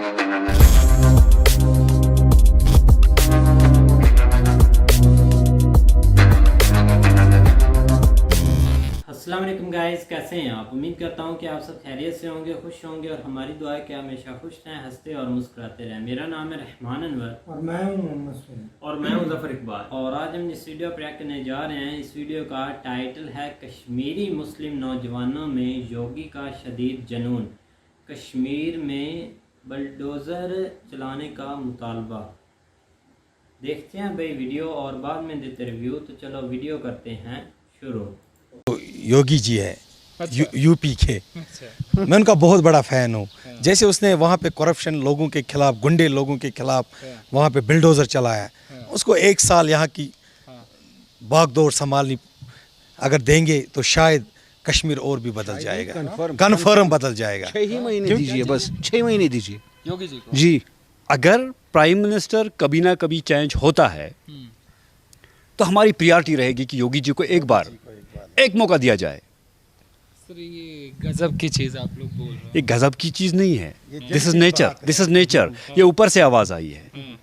अस्सलाम वालेकुम गाइस, कैसे हैं आप? उम्मीद करता हूं कि आप सब खैरियत से होंगे, खुश होंगे और हमारी दुआ है कि हमेशा खुश रहें, हंसते और मुस्कुराते रहें। मेरा नाम है रहमान अनवर और मैं हूं मोहम्मद सुहेल और मैं हूं ज़फर इकबाल। और आज हम इस वीडियो पर करने जा रहे हैं। इस वीडियो का टाइटल है कश्मीरी मुस्लिम नौजवानों में योगी का शदीद जुनून, कश्मीर में बुलडोज़र चलाने का मुतालबा। देखते हैं भाई वीडियो और बाद में देते रिव्यू। तो चलो वीडियो करते हैं शुरू। योगी जी है यूपी के। मैं उनका बहुत बड़ा फ़ैन हूँ। जैसे उसने वहाँ पे करप्शन लोगों के खिलाफ, गुंडे लोगों के खिलाफ वहाँ पे बुलडोज़र चलाया, उसको 1 साल यहाँ की बागडोर संभालनी अगर देंगे तो शायद कश्मीर और भी बदल जाएगा, कन्फर्म बदल जाएगा। 6 ही महीने दीजिए, बस 6 महीने दीजिए योगी जी को। जी। अगर प्राइम मिनिस्टर कभी ना कभी चेंज होता है तो हमारी प्रायोरिटी रहेगी कि योगी जी को एक मौका दिया जाए। सर ये गजब की चीज़ आप लोग बोल रहे हैं। ये गजब की चीज़ नहीं है, दिस इज़ नेचर। ये ऊपर से आवाज़ आई है,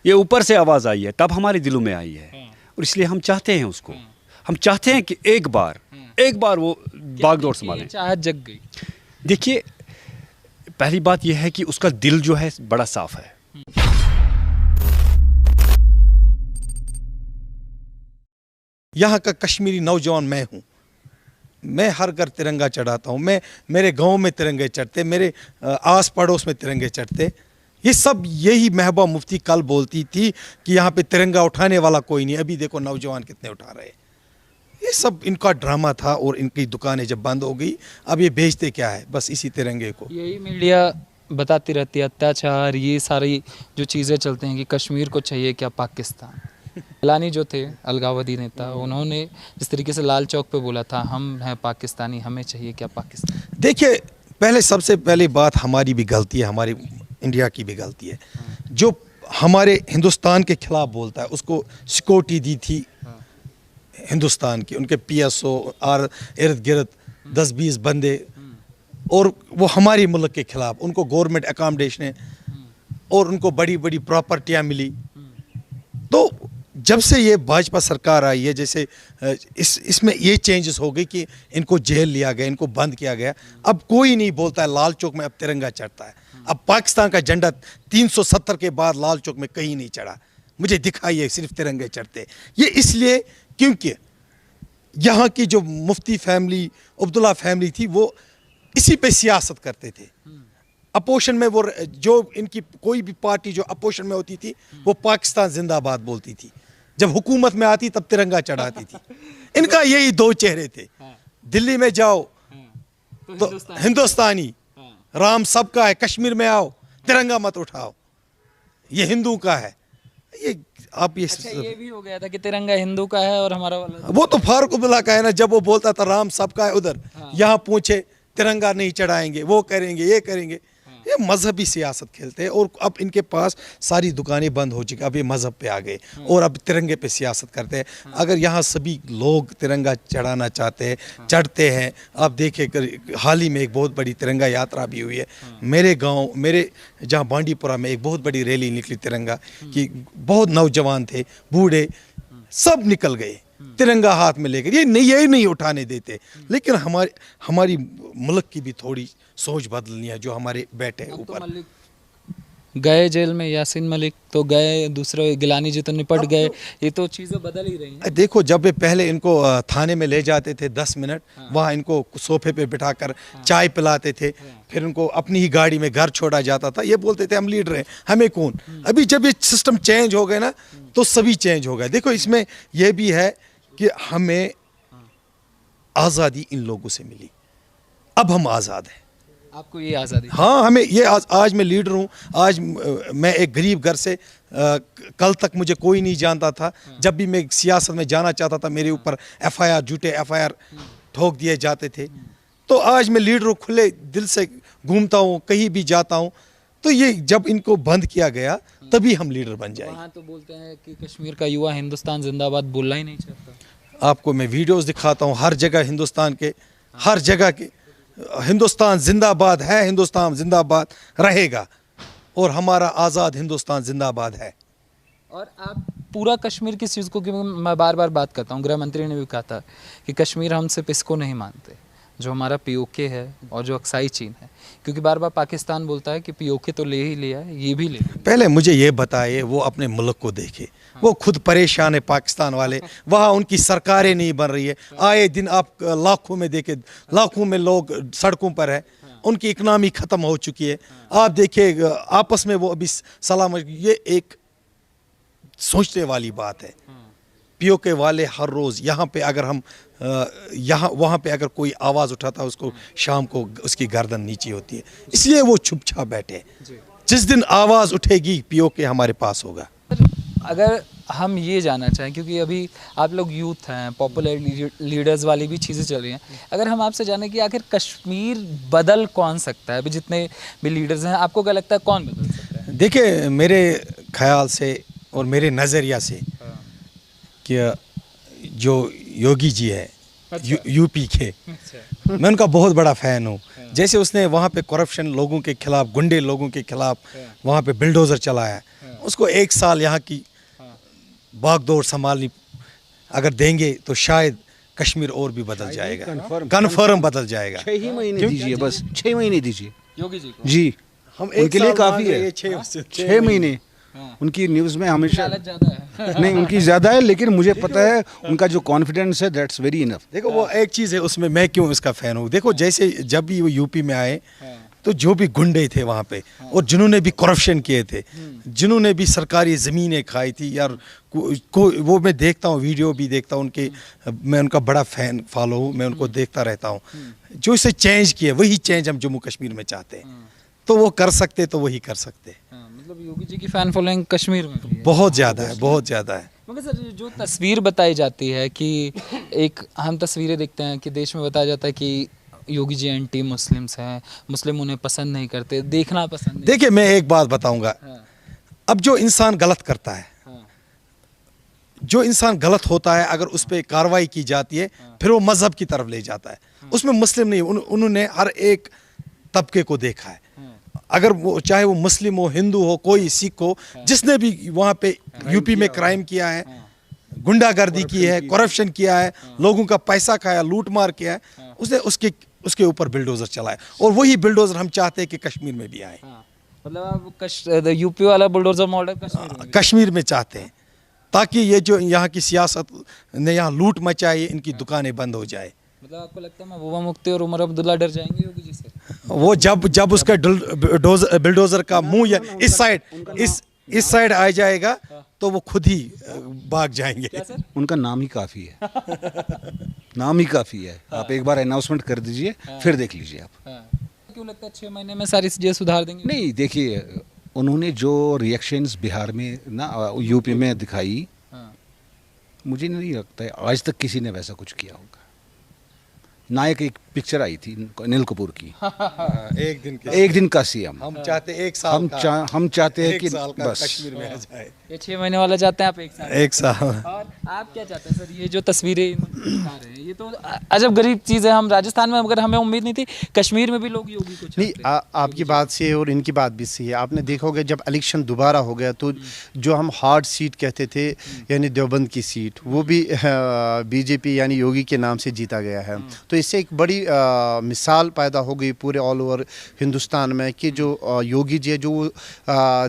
ये ऊपर से आवाज़ आई है, तब हमारे दिलों में आई है और इसलिए हम चाहते हैं उसको। हम चाहते हैं कि एक बार वो बागडोर संभालें। चाहत जग गई। देखिए, पहली बात यह है कि उसका दिल जो है बड़ा साफ है। यहाँ का कश्मीरी नौजवान मैं हूँ। मैं हर घर तिरंगा चढ़ाता हूँ। मेरे गांव में तिरंगे चढ़ते, मेरे आस पड़ोस में तिरंगे चढ़ते। ये सब यही महबूबा मुफ्ती कल बोलती थी कि यहाँ पे तिरंगा उठाने वाला कोई नहीं। अभी देखो नौजवान कितने उठा रहे हैं। ये सब इनका ड्रामा था और इनकी दुकानें जब बंद हो गई, अब ये बेचते क्या है? बस इसी तिरंगे को। यही मीडिया बताती रहती है, अत्याचार, ये सारी जो चीज़ें चलते हैं कि कश्मीर को चाहिए क्या पाकिस्तान। गिलानी जो थे अलगावदी नेता, उन्होंने जिस तरीके से लाल चौक पे बोला था, हम हैं पाकिस्तानी, हमें चाहिए क्या पाकिस्तान। देखिए, सबसे पहले बात हमारी भी गलती है, हमारी इंडिया की भी गलती है। जो हमारे हिंदुस्तान के खिलाफ बोलता है उसको सिक्योरिटी दी थी हिंदुस्तान की, उनके PSO और इर्द गिर्द 10-20 बंदे, और वो हमारी मुल्क के खिलाफ, उनको गवर्नमेंट अकोमोडेशन और उनको बड़ी बड़ी प्रॉपर्टियाँ मिली। तो जब से ये भाजपा सरकार आई है, जैसे इसमें ये चेंजेस हो गई कि इनको जेल लिया गया, इनको बंद किया गया। अब कोई नहीं बोलता है लाल चौक में अब तिरंगा चढ़ता है। अब पाकिस्तान का झंडा 370 के बाद लाल चौक में कहीं नहीं चढ़ा, मुझे दिखाइए सिर्फ तिरंगे चढ़ते। ये इसलिए क्योंकि यहाँ की जो मुफ्ती फैमिली, अब्दुल्ला फैमिली थी, वो इसी पे सियासत करते थे। अपोजिशन में वो जो इनकी कोई भी पार्टी जो अपोजिशन में होती थी वो पाकिस्तान जिंदाबाद बोलती थी, जब हुकूमत में आती तब तिरंगा चढ़ाती थी। इनका यही 2 चेहरे थे। दिल्ली में जाओ तो हिंदुस्तानी, राम सबका है, कश्मीर में आओ तिरंगा मत उठाओ, ये हिंदू का है। ये आप ये ये भी हो गया था कि तिरंगा हिंदू का है और हमारा वाला वो तो फारूक अब्दुल्ला का है ना, जब वो बोलता था राम सबका है उधर, यहाँ पूछे तिरंगा नहीं चढ़ाएंगे, वो करेंगे, ये करेंगे। ये मजहबी सियासत खेलते हैं और अब इनके पास सारी दुकानें बंद हो चुकी, अब ये मजहब पे आ गए और अब तिरंगे पे सियासत करते हैं। अगर यहाँ सभी लोग तिरंगा चढ़ाना चाहते हैं, चढ़ते हैं। आप देखिए हाल ही में एक बहुत बड़ी तिरंगा यात्रा भी हुई है मेरे गांव, मेरे जहाँ बांडीपुरा में एक बहुत बड़ी रैली निकली तिरंगा की। बहुत नौजवान थे, बूढ़े, सब निकल गए तिरंगा हाथ में लेकर। ये नहीं उठाने देते। लेकिन हमारी मुल्क की भी थोड़ी सोच बदलनी है, जो हमारे बैठे हैं ऊपर। गए जेल में यासीन मलिक तो गए, दूसरे गिलानी जी तो निपट गए। ये तो चीज़ें बदल ही रही हैं। देखो, जब वे पहले इनको थाने में ले जाते थे 10 मिनट, वहाँ इनको सोफे पे बिठाकर चाय पिलाते थे, फिर उनको अपनी ही गाड़ी में घर छोड़ा जाता था। ये बोलते थे हम लीडर हैं, हमें कौन। अभी जब ये सिस्टम चेंज हो गए ना, तो सभी चेंज हो गए। देखो, इसमें यह भी है कि हमें आज़ादी इन लोगों से मिली, अब हम आज़ाद हैं। आपको ये आज़ादी? हाँ, हमें ये आज मैं लीडर हूँ। आज मैं एक गरीब घर से, कल तक मुझे कोई नहीं जानता था। जब भी मैं सियासत में जाना चाहता था, मेरे ऊपर FIR, झूठे FIR ठोक दिए जाते थे। तो आज मैं लीडर हूँ, खुले दिल से घूमता हूँ, कहीं भी जाता हूँ। तो ये जब इनको बंद किया गया तभी हम लीडर बन जाएंगे। वहाँ तो बोलते हैं कि कश्मीर का युवा हिंदुस्तान जिंदाबाद बोलना ही नहीं चाहता। आपको मैं वीडियोस दिखाता हूँ, हर जगह हिंदुस्तान के, हर जगह के हिंदुस्तान जिंदाबाद है, हिंदुस्तान जिंदाबाद रहेगा। और हमारा आज़ाद हिंदुस्तान जिंदाबाद है। और आप पूरा कश्मीर किस चीज़ को, क्योंकि मैं बार बार बात करता हूँ, गृह मंत्री ने भी कहा था कि कश्मीर हम सिर्फ इसको नहीं मानते जो हमारा पीओके है और जो अक्साई चीन है, क्योंकि बार बार पाकिस्तान बोलता है कि पीओके तो ले ही लिया है, ये भी ले लिया। पहले मुझे ये बताइए, वो अपने मुल्क को देखे, वो खुद परेशान है पाकिस्तान वाले, वहाँ उनकी सरकारें नहीं बन रही है, आए दिन आप लाखों में देखे, लाखों में लोग सड़कों पर है, उनकी इकनॉमी ख़त्म हो चुकी है। आप देखिए आपस में वो अभी सलाम, ये एक सोचने वाली बात है। पीओके वाले हर रोज़ यहाँ पे अगर हम यहाँ वहाँ पे अगर कोई आवाज़ उठाता है उसको शाम को उसकी गर्दन नीचे होती है, इसलिए वो चुप चाप बैठे। जिस दिन आवाज़ उठेगी पीओके हमारे पास होगा। अगर हम ये जानना चाहें, क्योंकि अभी आप लोग यूथ हैं, पॉपुलर लीडर्स वाली भी चीज़ें चल रही हैं, अगर हम आपसे जाने कि आखिर कश्मीर बदल कौन सकता है, अभी जितने भी लीडर्स हैं आपको क्या लगता है कौन बदल सकता है? देखिए मेरे ख्याल से और मेरे नज़रिया से कि जो योगी जी है यूपी के, मैं उनका बहुत बड़ा फ़ैन हूँ। जैसे उसने वहाँ पे करप्शन लोगों के खिलाफ, गुंडे लोगों के खिलाफ वहाँ पे बिल्डोज़र चलाया, उसको 1 साल यहाँ की बागडोर संभालनी अगर देंगे तो शायद कश्मीर और भी बदल जाएगा, कन्फर्म बदल जाएगा। 6 ही महीने दीजिए, बस 6 महीने दीजिए योगी जी को। जी, हम उनके लिए काफ़ी है 6 महीने। हाँ। उनकी न्यूज़ में हमेशा हालत ज़्यादा है। नहीं, उनकी ज़्यादा है, लेकिन मुझे पता है उनका जो कॉन्फिडेंस है दैट्स वेरी इनफ। देखो वो एक चीज़ है उसमें, मैं क्यों इसका फ़ैन हूँ, देखो जैसे जब भी वो यूपी में आए तो जो भी गुंडे थे वहाँ पे और जिन्होंने भी करप्शन किए थे, जिन्होंने भी सरकारी ज़मीनें खाई थी यार, वो मैं देखता हूँ, वीडियो भी देखता हूँ उनके, मैं उनका बड़ा फ़ैन फॉलो हूँ, मैं उनको देखता रहता हूँ। जो इसे चेंज किए वही चेंज हम जम्मू कश्मीर में चाहते हैं, तो वो कर सकते तो वही कर सकते। मतलब योगी जी की फ़ैन फॉलोइंग कश्मीर में भी है। बहुत ज़्यादा है, बहुत ज़्यादा है। मगर सर जो तस्वीर बताई जाती है कि एक हम तस्वीरें देखते हैं कि देश में बताया जाता है कि योगी जी एंटी मुस्लिम्स हैं, मुस्लिम उन्हें पसंद नहीं करते, देखना पसंद नहीं। देखिए मैं एक बात बताऊंगा, अब जो इंसान गलत करता है, जो इंसान गलत होता है, अगर उस पर कार्रवाई की जाती है फिर वो मजहब की तरफ ले जाता है, उसमें मुस्लिम नहीं, उन्होंने हर एक तबके को देखा है, अगर वो चाहे वो मुस्लिम हो, हिंदू हो, कोई सिख हो, जिसने भी वहाँ पे यूपी में क्राइम किया है, गुंडागर्दी की है, करप्शन किया है, लोगों का पैसा खाया, लूट मार किया है, उसने उसके ऊपर बिल्डोजर चलाया, और वही बिल्डोजर हम चाहते हैं कि कश्मीर में भी आए। मतलब आप यूपी वाला बुलडोजर मॉडल कश्मीर में चाहते हैं, ताकि ये जो यहाँ की सियासत ने यहाँ लूट मचाई, इनकी दुकानें बंद हो जाए। मतलब आपको लगता है महबूबा मुफ्ती और उमर अब्दुल्ला डर जाएंगे योगी जी से? वो जब उसका बिल्डोजर का मुंह या इस साइड आ जाएगा तो वो खुद ही भाग जाएंगे। उनका नाम ही काफ़ी है, नाम ही काफ़ी है। आप एक बार अनाउंसमेंट कर दीजिए, फिर देख लीजिए आप। क्यों लगता है 6 महीने में सारी चीज़ें सुधार देंगे? नहीं, देखिए उन्होंने जो रिएक्शंस बिहार में ना यूपी में दिखाई, मुझे नहीं लगता है आज तक किसी ने वैसा कुछ किया होगा। नायक एक पिक्चर आई थी अनिल कपूर की, एक दिन का सीएम। हम चाहते 1 साल हम चाहते हैं कि बस कश्मीर में आ जाए। ये 6 महीने वाला चाहते हैं आप 1 साल। और आप क्या चाहते हैं सर? ये जो तस्वीरें दिखा रहे हैं ये तो अजब गरीब चीज़ है। हम राजस्थान में, मगर हमें उम्मीद नहीं थी कश्मीर में भी लोग योगी को चाहते हैं। आपकी बात सही है और इनकी बात भी सही है। आपने देखा होगा जब इलेक्शन दोबारा हो गया तो जो हम हार्ड सीट कहते थे, यानी देवबंद की सीट, वो भी बीजेपी यानी योगी के नाम से जीता गया है। तो इससे एक बड़ी मिसाल पैदा हो गई पूरे ऑल ओवर हिंदुस्तान में कि जो योगी जी है जो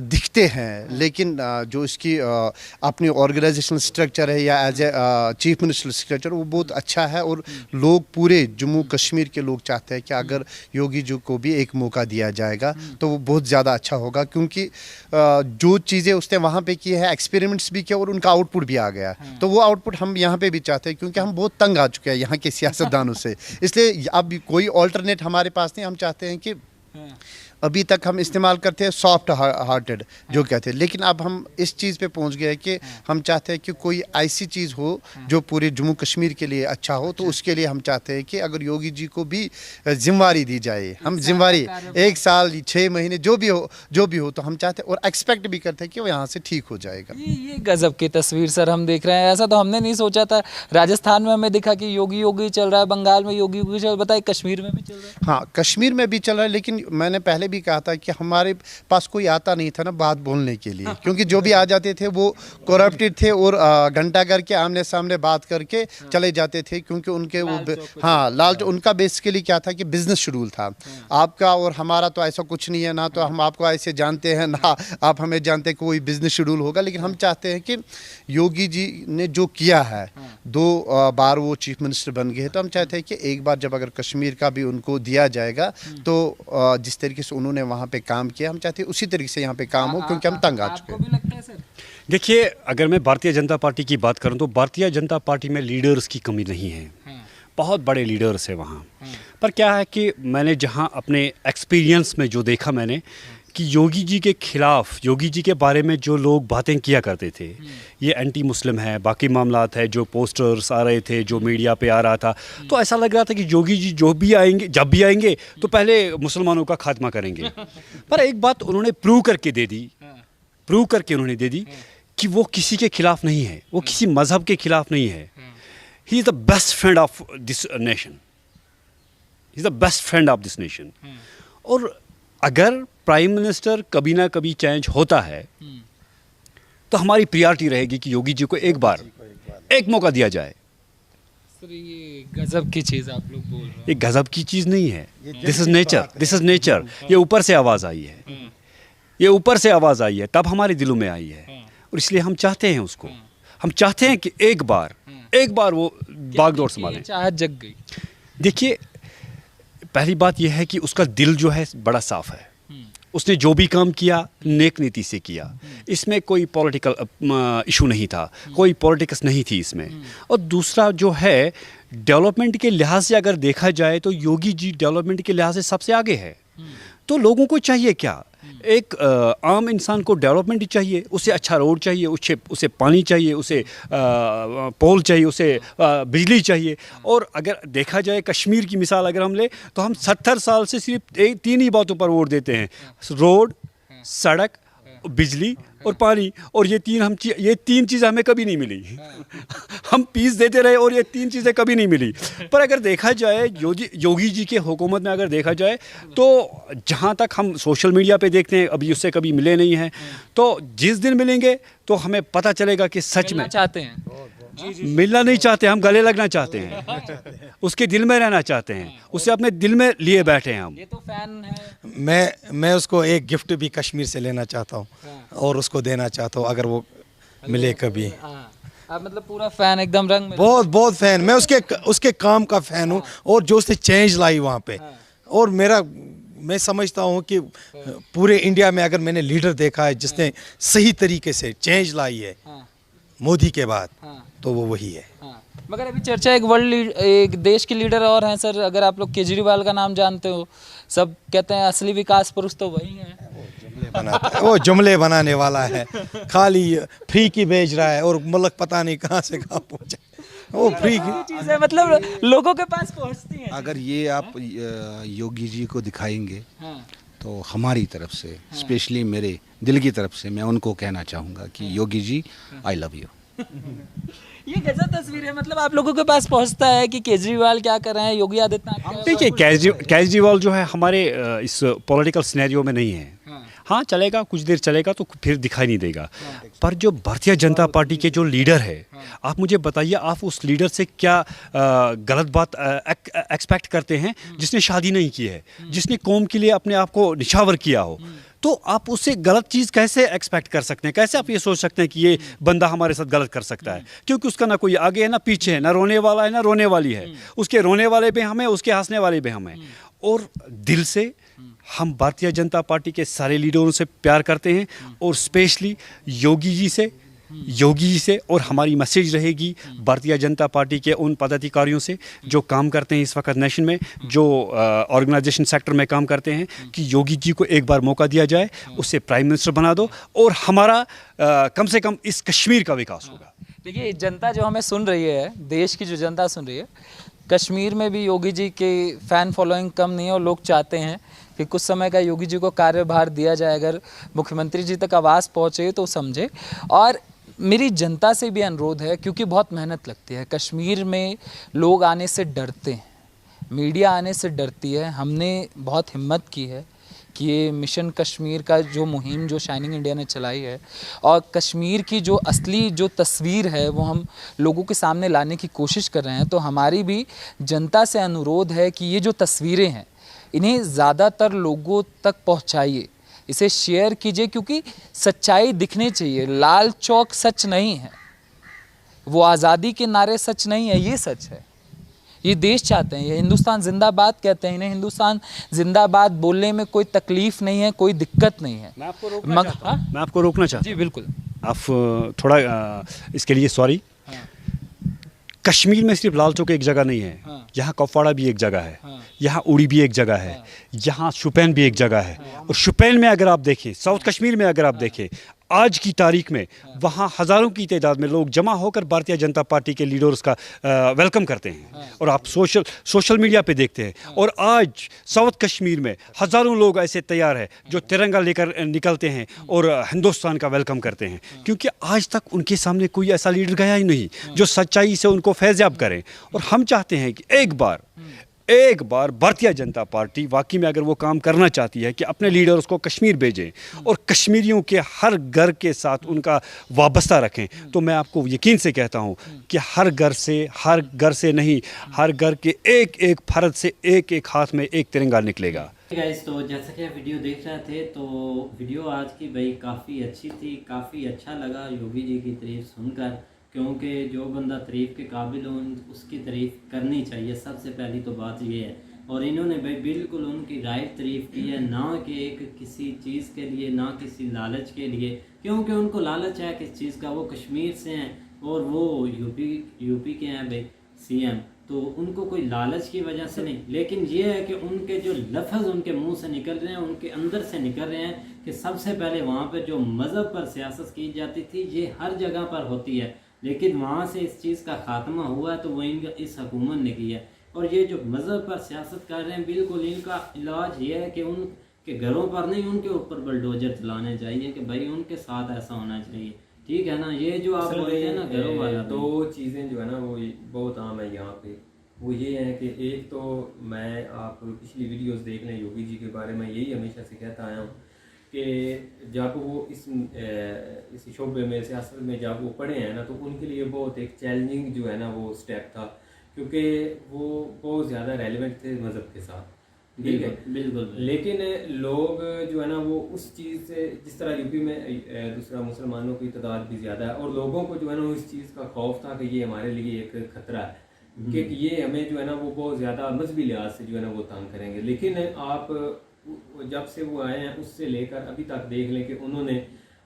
दिखते हैं, लेकिन जो इसकी अपनी ऑर्गेनाइजेशनल स्ट्रक्चर है या as a chief minister structure, वो बहुत अच्छा है। और लोग पूरे जम्मू कश्मीर के लोग चाहते हैं कि अगर योगी जी को भी एक मौका दिया जाएगा तो वो बहुत ज़्यादा अच्छा होगा, क्योंकि जो चीज़ें उसने वहाँ पे की है, एक्सपेरिमेंट्स भी किया और उनका आउटपुट भी आ गया। तो वो आउटपुट हम यहाँ पे भी चाहते हैं, क्योंकि हम बहुत तंग आ चुके हैं यहाँ के सियासतदानों से। इसलिए अब कोई ऑल्टरनेट हमारे पास नहीं। हम चाहते हैं कि अभी तक हम इस्तेमाल करते हैं सॉफ्ट हार्टेड जो कहते हैं, लेकिन अब हम इस चीज़ पे पहुंच गए कि हम चाहते हैं कि कोई ऐसी चीज़ हो जो पूरे जम्मू कश्मीर के लिए अच्छा हो। तो उसके लिए हम चाहते हैं कि अगर योगी जी को भी जिम्मेवारी दी जाए, हम जिम्मेवारी 1 साल 6 महीने जो भी हो तो हम चाहते हैं और एक्सपेक्ट भी करते हैं कि वो यहाँ से ठीक हो जाएगा। ये गजब की तस्वीर सर हम देख रहे हैं। ऐसा तो हमने नहीं सोचा था। राजस्थान में हमें दिखा कि योगी योगी चल रहा है, बंगाल में योगी योगी चल, बताइए कश्मीर में भी चल रहा है। हाँ, कश्मीर में भी चल रहा है, लेकिन मैंने पहले भी कहा था कि हमारे पास कोई आता नहीं था ना बात बोलने के लिए, क्योंकि जो भी आ जाते थे वो करप्टेड थे और घंटा करके आमने सामने बात करके चले जाते थे, क्योंकि उनके वो उनका बेसिकली क्या था कि बिजनेस शेड्यूल था। आपका और हमारा तो ऐसा कुछ नहीं है, ना तो हम आपको ऐसे जानते हैं ना आप हमें जानते हैं, कोई बिजनेस शेड्यूल होगा। लेकिन हम चाहते हैं कि योगी जी ने जो किया है, 2 बार वो चीफ मिनिस्टर बन गए, तो हम चाहते हैं कि एक बार जब अगर कश्मीर का भी उनको दिया जाएगा तो जिस तरीके से उन्होंने वहाँ पे काम किया, हम चाहते हैं उसी तरीके से यहाँ पे काम हो, क्योंकि हम तंग आ चुके हैं। देखिए, अगर मैं भारतीय जनता पार्टी की बात करूं तो भारतीय जनता पार्टी में लीडर्स की कमी नहीं है, बहुत बड़े लीडर्स है वहाँ। पर क्या है कि मैंने जहाँ अपने एक्सपीरियंस में जो देखा मैंने कि योगी जी के खिलाफ, योगी जी के बारे में जो लोग बातें किया करते थे, ये एंटी मुस्लिम है, बाकी मामलात है, जो पोस्टर्स आ रहे थे, जो मीडिया पे आ रहा था, तो ऐसा लग रहा था कि योगी जी जब भी आएंगे तो पहले मुसलमानों का खात्मा करेंगे। पर एक बात उन्होंने प्रूव करके उन्होंने दे दी कि वो किसी के खिलाफ नहीं है, वो किसी मजहब के खिलाफ नहीं है। He is the best friend of this nation, he is the best friend of this nation. और अगर प्राइम मिनिस्टर कभी ना कभी चेंज होता है तो हमारी प्रायोरिटी रहेगी कि योगी जी को एक मौका दिया जाए। सर ये गजब की चीज़ आप लोग बोल रहे हैं। ये गजब की चीज़ नहीं है, दिस इज़ नेचर। ये ऊपर से आवाज़ आई है, तब हमारे दिलों में आई है, और इसलिए हम चाहते हैं उसको, हम चाहते हैं कि एक बार वो बागडोर संभालें। चाहत जग गई। देखिए, पहली बात यह है कि उसका दिल जो है बड़ा साफ है, उसने जो भी काम किया नेक नीति से किया, इसमें कोई पॉलिटिकल इशू नहीं था, कोई पॉलिटिक्स नहीं थी इसमें। और दूसरा जो है, डेवलपमेंट के लिहाज से अगर देखा जाए तो योगी जी डेवलपमेंट के लिहाज से सबसे आगे है। तो लोगों को चाहिए क्या, एक आम इंसान को डेवलपमेंट चाहिए, उसे अच्छा रोड चाहिए, उसे पानी चाहिए, उसे पोल चाहिए, उसे बिजली चाहिए। और अगर देखा जाए कश्मीर की मिसाल अगर हम ले तो हम 70 साल से सिर्फ 3 ही बातों पर वोट देते हैं, रोड, सड़क, बिजली और पानी। और ये 3 चीज़ें हमें कभी नहीं मिली। हम पीस देते रहे और ये 3 चीज़ें कभी नहीं मिली। पर अगर देखा जाए योगी जी के हुकूमत में अगर देखा जाए तो जहाँ तक हम सोशल मीडिया पे देखते हैं, अभी उससे कभी मिले नहीं हैं, तो जिस दिन मिलेंगे तो हमें पता चलेगा कि सच में चाहते हैं, मिलना नहीं चाहते, हम गले लगना चाहते हैं, उसके दिल में रहना चाहते हैं, उसे अपने दिल में लिए बैठे हैं हम। ये तो फैन है। मैं उसको एक गिफ्ट भी कश्मीर से लेना चाहता हूँ और उसको देना चाहता हूँ अगर वो मिले कभी। आप मतलब पूरा फैन, एकदम रंग में। बहुत फैन, मैं उसके काम का फैन हूँ और जो उसने चेंज लाई वहाँ पे। और मैं समझता हूँ कि पूरे इंडिया में अगर मैंने लीडर देखा है जिसने सही तरीके से चेंज लाई है मोदी के बाद, तो वो वही है। मगर अभी चर्चा एक देश के लीडर और हैं सर, अगर आप लोग केजरीवाल का नाम जानते हो, सब कहते हैं असली विकास पुरुष तो वही है। वो जुमले बनाने वाला है, खाली फ्री की भेज रहा है और मुल्क पता नहीं कहाँ से कहाँ पहुँचा। वो फ्री की चीज़ है, मतलब लोगों के पास पहुँचती है। अगर ये आप योगी जी को दिखाएंगे तो हमारी तरफ से, स्पेशली मेरे दिल की तरफ से, मैं उनको कहना चाहूँगा कि Yogi ji, I love you. ये गजब तस्वीर है, मतलब आप लोगों के पास पहुंचता है कि केजरीवाल क्या कर रहे हैं, योगी आदित्यनाथ। देखिए, केजरीवाल जो है हमारे इस पॉलिटिकल सिनेरियो में नहीं है। हाँ, चलेगा, कुछ देर चलेगा तो फिर दिखाई नहीं देगा। पर जो भारतीय जनता पार्टी के जो लीडर है, आप मुझे बताइए, आप उस लीडर से क्या गलत बात एक्सपेक्ट करते हैं जिसने शादी नहीं की है, जिसने कौम के लिए अपने आप को निछावर किया हो? तो आप उससे गलत चीज़ कैसे एक्सपेक्ट कर सकते हैं? कैसे आप ये सोच सकते हैं कि ये बंदा हमारे साथ गलत कर सकता है? क्योंकि उसका ना कोई आगे है ना पीछे है, ना रोने वाला है ना रोने वाली है। उसके रोने वाले भी हम हैं, उसके हंसने वाले भी हम हैं। और दिल से हम भारतीय जनता पार्टी के सारे लीडरों से प्यार करते हैं, और स्पेशली योगी जी से। और हमारी मैसेज रहेगी भारतीय जनता पार्टी के उन पदाधिकारियों से जो काम करते हैं इस वक्त नेशन में, जो ऑर्गेनाइजेशन सेक्टर में काम करते हैं, कि योगी जी को एक बार मौका दिया जाए, उससे प्राइम मिनिस्टर बना दो, और हमारा कम से कम इस कश्मीर का विकास होगा। देखिए, जनता जो हमें सुन रही है, देश की जो जनता सुन रही है, कश्मीर में भी योगी जी के फ़ैन फॉलोइंग कम नहीं है, और लोग चाहते हैं कि कुछ समय का योगी जी को कार्यभार दिया जाए। अगर मुख्यमंत्री जी तक आवाज़ पहुँचे तो समझे। और मेरी जनता से भी अनुरोध है, क्योंकि बहुत मेहनत लगती है कश्मीर में, लोग आने से डरते हैं, मीडिया आने से डरती है। हमने बहुत हिम्मत की है कि ये मिशन कश्मीर का जो मुहिम जो शाइनिंग इंडिया ने चलाई है और कश्मीर की जो असली जो तस्वीर है वो हम लोगों के सामने लाने की कोशिश कर रहे हैं, तो हमारी भी जनता से अनुरोध है कि ये जो तस्वीरें हैं इन्हें ज़्यादातर लोगों तक पहुंचाइए, इसे शेयर कीजिए, क्योंकि सच्चाई दिखनी चाहिए। लाल चौक सच नहीं है, वो आज़ादी के नारे सच नहीं है, ये सच है। ये देश चाहते हैं, ये हिंदुस्तान जिंदाबाद कहते हैं, इन्हें हिंदुस्तान जिंदाबाद बोलने में कोई तकलीफ नहीं है, कोई दिक्कत नहीं है। मैं आपको रोकना चाहता हूं। मैं आपको रोकना चाहता जी बिल्कुल। हूं। आप थोड़ा इसके लिए सॉरी। कश्मीर में सिर्फ लाल चौक एक जगह नहीं है, यहाँ कुपवाड़ा भी एक जगह है, यहाँ उड़ी भी एक जगह है, यहाँ शुपैन भी एक जगह है। और शुपैन में अगर आप देखें, साउथ कश्मीर में अगर आप देखें, आज की तारीख में वहाँ हज़ारों की तादाद में लोग जमा होकर भारतीय जनता पार्टी के लीडर्स का वेलकम करते हैं। और आप सोशल मीडिया पे देखते हैं। और आज साउथ कश्मीर में हज़ारों लोग ऐसे तैयार हैं जो तिरंगा लेकर निकलते हैं और हिंदुस्तान का वेलकम करते हैं, क्योंकि आज तक उनके सामने कोई ऐसा लीडर गया ही नहीं जो सच्चाई से उनको फैज़याब करें। और हम चाहते हैं कि एक बार भारतीय जनता पार्टी वाकई में अगर वो काम करना चाहती है कि अपने लीडर्स को कश्मीर भेजें और कश्मीरियों के हर घर के साथ उनका वाबस्ता रखें, तो मैं आपको यकीन से कहता हूं कि हर घर से नहीं, हर घर के एक एक फर्द से एक एक हाथ में एक तिरंगा निकलेगा। गाइस, तो जैसा कि आप वीडियो देख रहे थे, तो वीडियो आज की भाई काफ़ी अच्छी थी, काफ़ी अच्छा लगा योगी जी की तारीफ सुनकर, क्योंकि जो बंदा तारीफ़ के काबिल हो उसकी तारीफ़ करनी चाहिए, सबसे पहली तो बात ये है। और इन्होंने भाई बिल्कुल उनकी राइट तारीफ़ की है, ना कि एक किसी चीज़ के लिए, ना किसी लालच के लिए, क्योंकि उनको लालच है किस चीज़ का। वो कश्मीर से हैं और वो यूपी के हैं भाई सीएम, तो उनको कोई लालच की वजह से नहीं, लेकिन ये है कि उनके जो लफ्ज़ उनके मुंह से निकल रहे हैं, उनके अंदर से निकल रहे हैं कि सबसे पहले वहाँ पर जो मज़हब पर सियासत की जाती थी, ये हर जगह पर होती है, लेकिन वहाँ से इस चीज़ का ख़ात्मा हुआ तो वो इस हुकूमत ने किया। और ये जो मज़हब पर सियासत कर रहे हैं, बिल्कुल इनका इलाज ये है कि उनके घरों पर नहीं, उनके ऊपर बुलडोजर चलाने चाहिए कि भाई उनके साथ ऐसा होना चाहिए, ठीक है ना। ये जो आप बोल रहे हैं ना घरों वाला, दो चीज़ें जो है ना वो बहुत आम है यहाँ पे। वो ये है कि एक तो मैं आप पिछली वीडियोस देख लें, योगी जी के बारे में यही हमेशा से कहता आया हूँ कि जब वो इस शोबे में, सियासत में जब वो पढ़े हैं ना, तो उनके लिए बहुत एक चैलेंजिंग जो है ना वो स्टेप था, क्योंकि वो बहुत ज़्यादा रेलिवेंट थे मज़हब के साथ, ठीक है। बिल्कुल। लेकिन लोग जो है ना वो उस चीज़ से, जिस तरह यूपी में दूसरा मुसलमानों की तादाद भी ज़्यादा है, और लोगों को जो है ना उस चीज़ का खौफ था कि ये हमारे लिए एक ख़तरा है कि ये हमें जो है ना वो बहुत ज़्यादा मजहबी लिहाज से जो है ना वो तंग करेंगे। लेकिन आप जब से वो आए हैं उससे लेकर अभी तक देख लें कि उन्होंने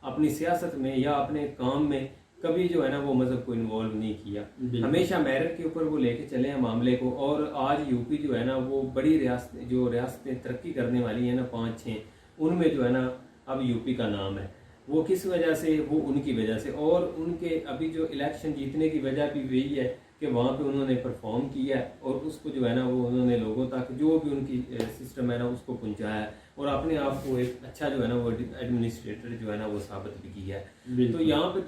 अपनी सियासत में या अपने काम में कभी जो है ना वो मज़हब को इन्वॉल्व नहीं किया, हमेशा मेरिट के ऊपर वो लेके चले हैं मामले को। और आज यूपी जो है ना वो बड़ी रियासतें तरक्की करने वाली हैं ना 5-6, उनमें जो है ना अब यूपी का नाम है। वो किस वजह से? वो उनकी वजह से। और उनके अभी जो इलेक्शन जीतने की वजह भी वही है कि वहाँ पे उन्होंने परफॉर्म किया है और उसको जो है ना वो उन्होंने लोगों तक जो भी उनकी सिस्टम है ना उसको पहुँचाया है, और अपने आप को एक अच्छा जो है ना वो एडमिनिस्ट्रेटर जो है ना वो साबित भी किया है। तो यहाँ पे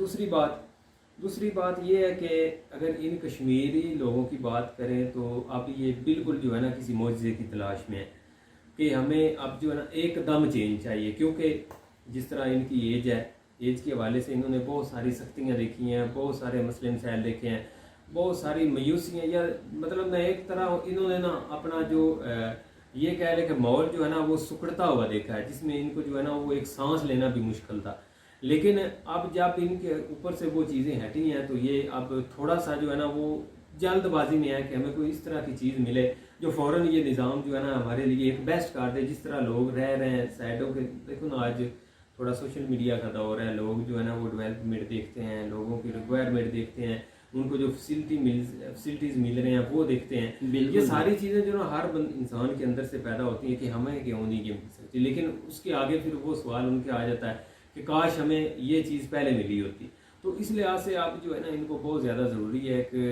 दूसरी बात ये है कि अगर इन कश्मीरी लोगों की बात करें तो अब ये बिल्कुल जो है ना किसी मौजज़े की तलाश में है कि हमें अब जो है ना एकदम चेंज चाहिए, क्योंकि जिस तरह इनकी एज है, एज के हवाले से इन्होंने बहुत सारी सख्तियाँ देखी हैं, बहुत सारे मसले मसाइल देखे हैं, बहुत सारी मायूसियाँ, या मतलब मैं एक तरह इन्होंने ना अपना जो ये कह लें कि माहौल जो है ना वो सुकड़ता हुआ देखा है, जिसमें इनको जो है ना वो एक सांस लेना भी मुश्किल था। लेकिन अब जब इनके ऊपर से वो चीज़ें हटी हैं तो ये अब थोड़ा सा जो है ना वो जल्दबाजी में है कि हमें कोई इस तरह की चीज़ मिले जो फ़ौरन ये निज़ाम जो है ना हमारे लिए एक बेस्ट कर दे। जिस तरह लोग रह रहे हैं साइडों के, देखो ना आज थोड़ा सोशल मीडिया का दौर है, लोग जो है ना वो डेवलपमेंट देखते हैं, लोगों की रिक्वायरमेंट देखते हैं, उनको जो फैसिलिटीज़ मिल रहे हैं वो देखते हैं। ये सारी चीज़ें जो ना हर इंसान के अंदर से पैदा होती हैं कि हमें क्यों नहीं ये मिल सकती, लेकिन उसके आगे फिर वो सवाल उनके आ जाता है कि काश हमें ये चीज़ पहले मिली होती। तो इस लिहाज से आप जो है ना इनको बहुत ज़्यादा ज़रूरी है कि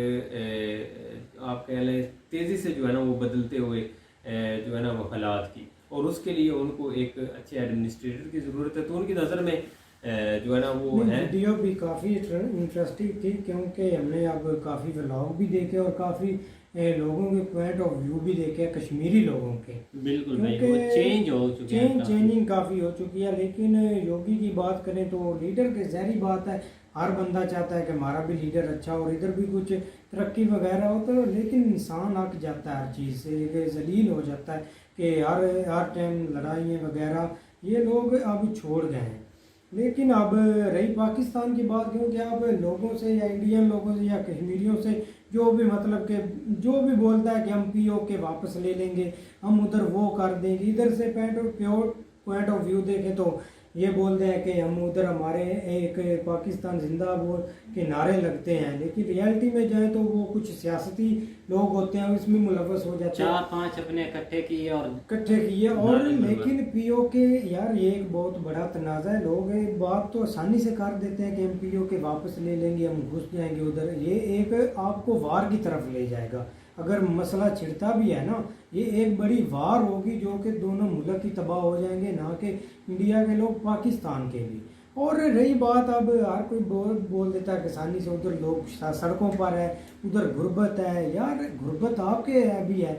आप कह लें तेज़ी से जो है ना वो बदलते हुए जो है ना वो हालात की, और उसके लिए उनको एक अच्छे एडमिनिस्ट्रेटर की ज़रूरत है। तो उनकी नज़र में जो है ना वो है। वीडियो भी काफ़ी इंटरेस्टिंग थी, क्योंकि हमने अब काफ़ी व्लॉग भी देखे और काफ़ी लोगों के पॉइंट ऑफ व्यू भी देखे, कश्मीरी लोगों के। बिल्कुल भाई, वो चेंज हो चुके हैं काफी। चेंजिंग काफ़ी हो चुकी है। लेकिन योगी की बात करें तो लीडर की ज़ाहिर बात है, हर बंदा चाहता है कि हमारा भी लीडर अच्छा हो और इधर भी कुछ तरक्की वगैरह हो, तो लेकिन इंसान अक जाता है हर चीज़ से, कि जलील हो जाता है कि हर टाइम लड़ाइयाँ वगैरह ये लोग अब छोड़ गए हैं। लेकिन अब रही पाकिस्तान की बात, क्योंकि अब लोगों से या इंडियन लोगों से या कश्मीरियों से जो भी मतलब कि जो भी बोलता है कि हम POK वापस ले लेंगे, हम उधर वो कर देंगे, इधर से पॉइंट ऑफ व्यू देखें तो ये बोलते हैं कि हम उधर हमारे एक पाकिस्तान जिंदाबाद के नारे लगते हैं, लेकिन रियलिटी में जाए तो वो कुछ सियासती लोग होते हैं, इसमें मुलव्वस हो जाते हैं। 4-5 अपने इकट्ठे किए और लेकिन POK यार ये एक बहुत बड़ा तनाज़ा है। लोग एक बात तो आसानी से कर देते हैं कि हम POK वापस ले लेंगे, हम घुस जाएंगे उधर, ये एक आपको वार की तरफ ले जाएगा। अगर मसला छिड़ता भी है ना, ये एक बड़ी वार होगी जो कि दोनों मुल्क की तबाह हो जाएंगे, ना कि इंडिया के लोग पाकिस्तान के भी। और रही बात, अब हर कोई बोल देता है किसानी से, उधर लोग सड़कों पर है, उधर गुर्बत है। यार गुर्बत आपके भी है।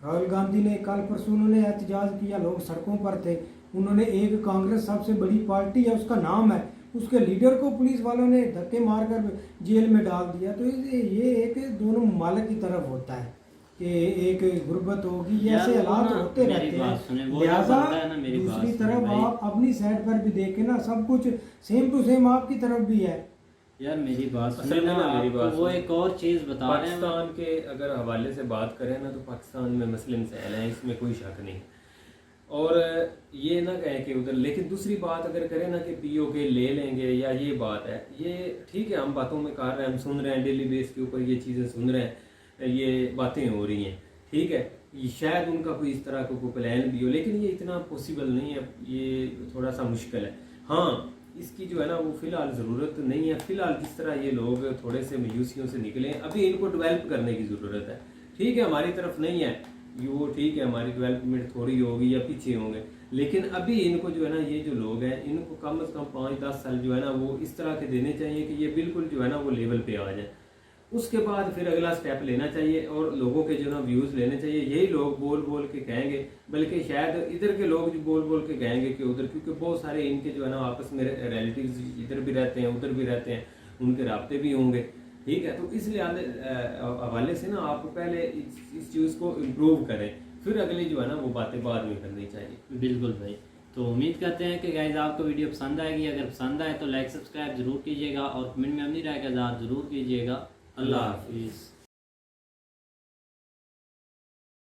राहुल गांधी ने कल परसों उन्होंने एहतजाज किया, लोग सड़कों पर थे, उन्होंने एक कांग्रेस सबसे बड़ी पार्टी है उसका नाम है, उसके लीडर को पुलिस वालों ने धक्के मारकर जेल में डाल दिया। तो ये एक दोनों ममालिक की तरफ होता है कि एक गुर्बत होगी, ऐसे हालात होते रहते हैं। लिहाजा दूसरी तरफ आप अपनी साइड पर भी देखें ना, सब कुछ सेम टू सेम आपकी तरफ भी है। यार मेरी बात असल में ना, मेरी बात वो एक और चीज़ बता रहे हैं। पाकिस्तान के अगर हवाले से बात करें ना, तो पाकिस्तान में मुस्लिम सहल हैं, इसमें कोई शक नहीं। और ये ना कहें कि उधर, लेकिन दूसरी बात अगर करें ना कि POK ले लेंगे या ये बात है, ये ठीक है, हम बातों में कर रहे हैं, हम सुन रहे हैं, डेली बेस के ऊपर ये चीज़ें सुन रहे हैं, ये बातें हो रही हैं, ठीक है, ये शायद उनका कोई इस तरह का कोई प्लान भी हो, लेकिन ये इतना पॉसिबल नहीं है, ये थोड़ा सा मुश्किल है। हाँ, इसकी जो है ना वो फ़िलहाल ज़रूरत नहीं है। फ़िलहाल जिस तरह ये लोग थोड़े से मायूसियों से निकले, अभी इनको डेवलप करने की ज़रूरत है। ठीक है, हमारी तरफ नहीं है वो, ठीक है, हमारी डेवलपमेंट थोड़ी होगी या पीछे होंगे, लेकिन अभी इनको जो है ना, ये जो लोग हैं, इनको कम से कम 5-10 साल जो है ना वो इस तरह के देने चाहिए कि ये बिल्कुल जो है ना वो लेवल पे आ जाए। उसके बाद फिर अगला स्टेप लेना चाहिए और लोगों के जो ना व्यूज़ लेने चाहिए। यही लोग बोल बोल के कहेंगे, बल्कि शायद इधर के लोग जो बोल बोल के कहेंगे कि उधर, क्योंकि बहुत सारे इनके जो है ना आपस में रिलेटिव्स इधर भी रहते हैं, उधर भी रहते हैं, उनके राब्ते भी होंगे, ठीक है। तो इसलिए हवाले से ना आप पहले इस चीज़ को इम्प्रूव करें, फिर अगली जो है ना वो बातें बाद में करनी चाहिए। बिल्कुल भाई। तो उम्मीद करते हैं कि गाइस आपको वीडियो पसंद आएगी। अगर पसंद आए तो लाइक सब्सक्राइब जरूर कीजिएगा और कमेंट में अपनी राय का इज़हार ज़रूर कीजिएगा। अल्लाह हाफिज़।